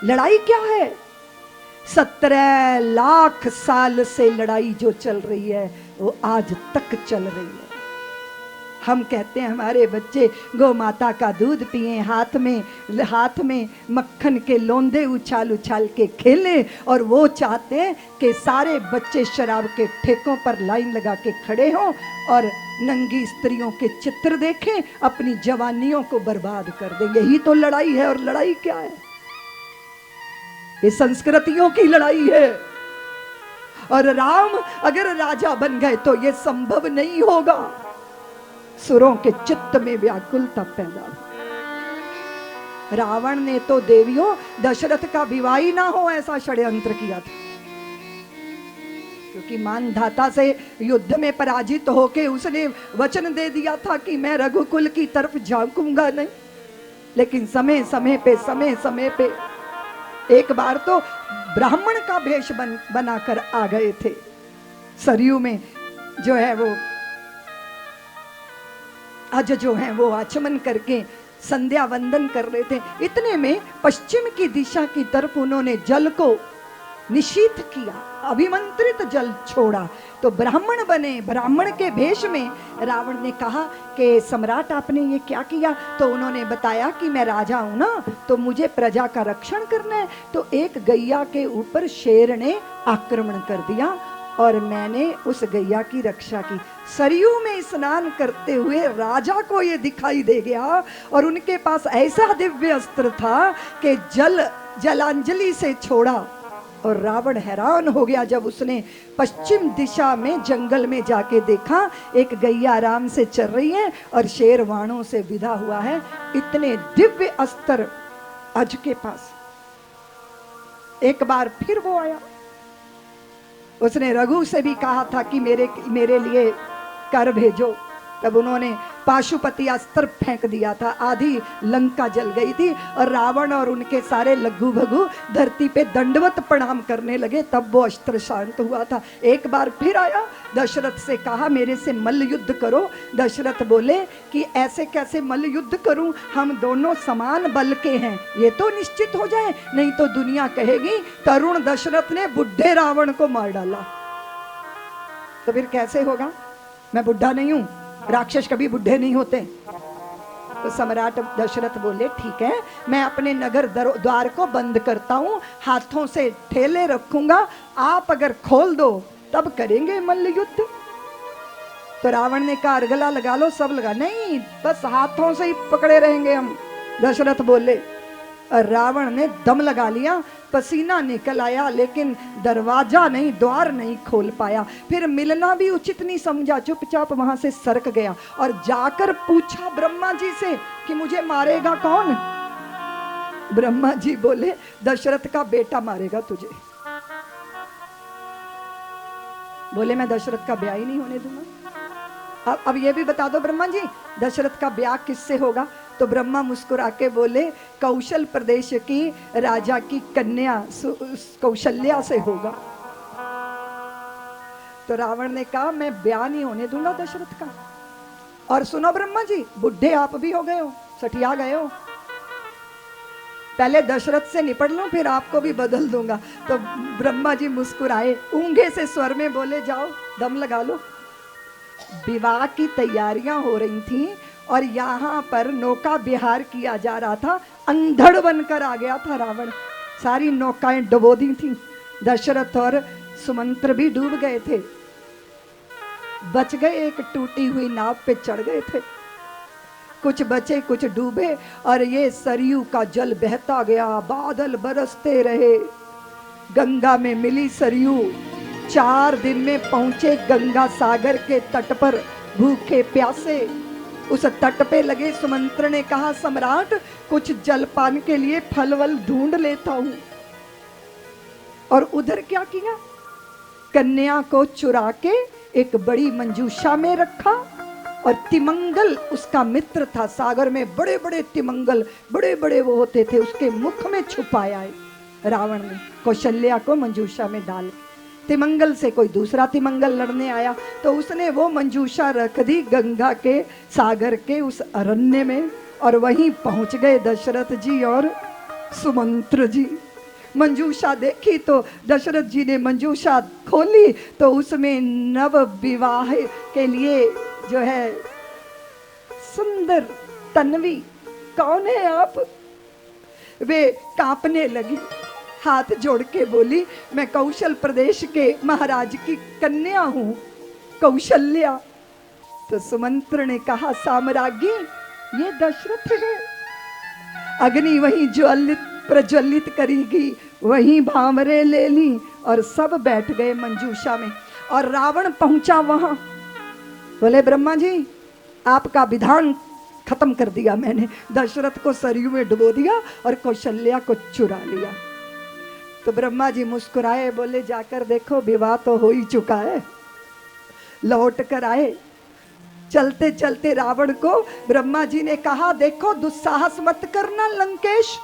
लड़ाई क्या है? 17 लाख साल से लड़ाई जो चल रही है वो आज तक चल रही है। हम कहते हैं हमारे बच्चे गौ माता का दूध पिए, हाथ में मक्खन के लोंदे उछाल उछाल के खेलें, और वो चाहते हैं कि सारे बच्चे शराब के ठेकों पर लाइन लगा के खड़े हों और नंगी स्त्रियों के चित्र देखें, अपनी जवानियों को बर्बाद कर देंगे। यही तो लड़ाई है। और लड़ाई क्या है? ये संस्कृतियों की लड़ाई है। और राम अगर राजा बन गए तो ये संभव नहीं होगा। सुरों के चित्त में व्याकुलता पैदा हुई। रावण ने तो देवियों दशरथ का विवाह ही ना हो ऐसा षड्यंत्र किया था, क्योंकि मानधाता से युद्ध में पराजित होके उसने वचन दे दिया था कि मैं रघुकुल की तरफ झांकूंगा नहीं। लेकिन समय समय पे एक बार तो ब्राह्मण का भेष बनाकर आ गए थे। सरयू में जो है वो आज जो है वो आचमन करके संध्या वंदन कर रहे थे। इतने में पश्चिम की दिशा की तरफ उन्होंने जल को निषिद्ध किया, अभिमंत्रित जल छोड़ा। तो ब्राह्मण बने, ब्राह्मण के भेष में रावण ने कहा कि सम्राट आपने ये क्या किया? तो उन्होंने बताया कि मैं राजा हूं ना, तो मुझे प्रजा का रक्षण करना है। तो एक गैया के ऊपर शेर ने आक्रमण कर दिया और मैंने उस गैया की रक्षा की। सरयू में स्नान करते हुए राजा को ये दिखाई दे गया और उनके पास ऐसा दिव्य अस्त्र था कि जलांजलि से छोड़ा। और रावण हैरान हो गया जब उसने पश्चिम दिशा में जंगल में जाके देखा, एक गैया आराम से चल रही है और शेर वाणों से विदा हुआ है। इतने दिव्य अस्त्र अज के पास। एक बार फिर वो आया, उसने रघु से भी कहा था कि मेरे लिए कर भेजो। तब उन्होंने पाशुपति अस्त्र फेंक दिया था, आधी लंका जल गई थी और रावण और उनके सारे लघु भगु धरती पे दंडवत प्रणाम करने लगे। तब वो अस्त्र शांत हुआ था। एक बार फिर आया, दशरथ से कहा मेरे से मल्ल युद्ध करो। दशरथ बोले कि ऐसे कैसे मल्ल युद्ध करूं, हम दोनों समान बल के हैं, ये तो निश्चित हो जाए, नहीं तो दुनिया कहेगी तरुण दशरथ ने बुढ़े रावण को मार डाला। तो फिर कैसे होगा? मैं बुढ़ा नहीं हूं, राक्षस कभी बुढ़े नहीं होते। तो सम्राट दशरथ बोले ठीक है, मैं अपने नगर द्वार को बंद करता हूं, हाथों से ठेले रखूंगा, आप अगर खोल दो तब करेंगे मल्ल युद्ध। तो रावण ने कहा अर्गला लगा लो, सब लगा, नहीं बस हाथों से ही पकड़े रहेंगे हम। दशरथ बोले और रावण ने दम लगा लिया, पसीना निकल आया, लेकिन दरवाजा नहीं, द्वार नहीं खोल पाया। फिर मिलना भी उचित नहीं समझा, चुपचाप वहां से सरक गया और जाकर पूछा ब्रह्मा जी से कि मुझे मारेगा कौन? ब्रह्मा जी बोले दशरथ का बेटा मारेगा तुझे। बोले मैं दशरथ का ब्याह ही नहीं होने दूंगा। अब ये भी बता दो ब्रह्मा जी, दशरथ का ब्याह किससे होगा? तो ब्रह्मा मुस्कुरा के बोले कौशल प्रदेश की राजा की कन्या कौशल्या से होगा। तो रावण ने कहा मैं ब्याह नहीं होने दूंगा दशरथ का। और सुनो ब्रह्मा जी, बुढ़े आप भी हो गए हो, सठिया गए हो, पहले दशरथ से निपट लो फिर आपको भी बदल दूंगा। तो ब्रह्मा जी मुस्कुराए, ऊंघे से स्वर में बोले जाओ दम लगा लो। विवाह की तैयारियां हो रही थी और यहाँ पर नौका विहार किया जा रहा था। अंधड़ बनकर आ गया था रावण, सारी नौकाएं डुबो दी थी। दशरथ और सुमंत्र भी डूब गए थे, बच गए, एक टूटी हुई नाव पे चढ़ गए थे। कुछ बचे कुछ डूबे और ये सरयू का जल बहता गया, बादल बरसते रहे। गंगा में मिली सरयू, 4 दिन में पहुंचे गंगा सागर के तट पर, भूखे प्यासे। उस तट पे लगे सुमंत्र ने कहा सम्राट कुछ जलपान के लिए फल वल ढूंढ लेता हूं। और उधर क्या किया, कन्या को चुरा के एक बड़ी मंजूषा में रखा और तिमंगल उसका मित्र था, सागर में बड़े बड़े तिमंगल, बड़े बड़े वो होते थे, उसके मुख में छुपाया है रावण ने कौशल्या को मंजूषा में डाल। तिमंगल से कोई दूसरा तिमंगल लड़ने आया तो उसने वो मंजूषा रख दी गंगा के सागर के उस अरण्य में, और वहीं पहुंच गए दशरथ जी और सुमंत्र जी। मंजूषा देखी तो दशरथ जी ने मंजूषा खोली तो उसमें नव विवाह के लिए जो है सुंदर तन्वी, कौन है आप? वे कांपने लगी, हाथ जोड़ के बोली, मैं कौशल प्रदेश के महाराज की कन्या हूं, कौशल्या। तो सुमंत्र ने कहा, साम्राज्ञी ये दशरथ है। अग्नि वहीं ज्वलित प्रज्वलित करेगी, वहीं भामरे ले ली और सब बैठ गए मंजूषा में। और रावण पहुंचा वहां, बोले ब्रह्मा जी आपका विधान खत्म कर दिया मैंने, दशरथ को सरयू में डुबो दिया और कौशल्या को चुरा लिया। तो ब्रह्मा जी मुस्कुराए, बोले जाकर देखो विवाह तो हो ही चुका है। लौट कर आए, चलते चलते रावण को ब्रह्मा जी ने कहा, देखो दुस्साहस मत करना लंकेश,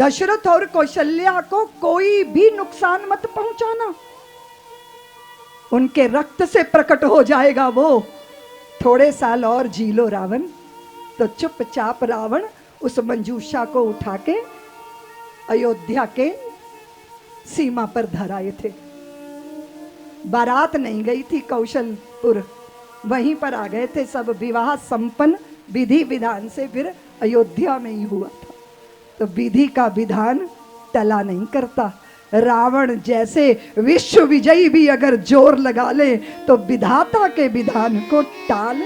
दशरथ और कौशल्या को कोई भी नुकसान मत पहुंचाना, उनके रक्त से प्रकट हो जाएगा वो, थोड़े साल और जी लो रावण। तो चुपचाप रावण उस मंजूषा को उठा के अयोध्या के सीमा पर धराए थे। बारात नहीं गई थी कौशलपुर, वहीं पर आ गए थे सब। विवाह संपन्न विधि विधान से फिर अयोध्या में ही हुआ था। तो विधि का विधान टला नहीं करता। रावण जैसे विश्व विजयी भी अगर जोर लगा ले तो विधाता के विधान को टाल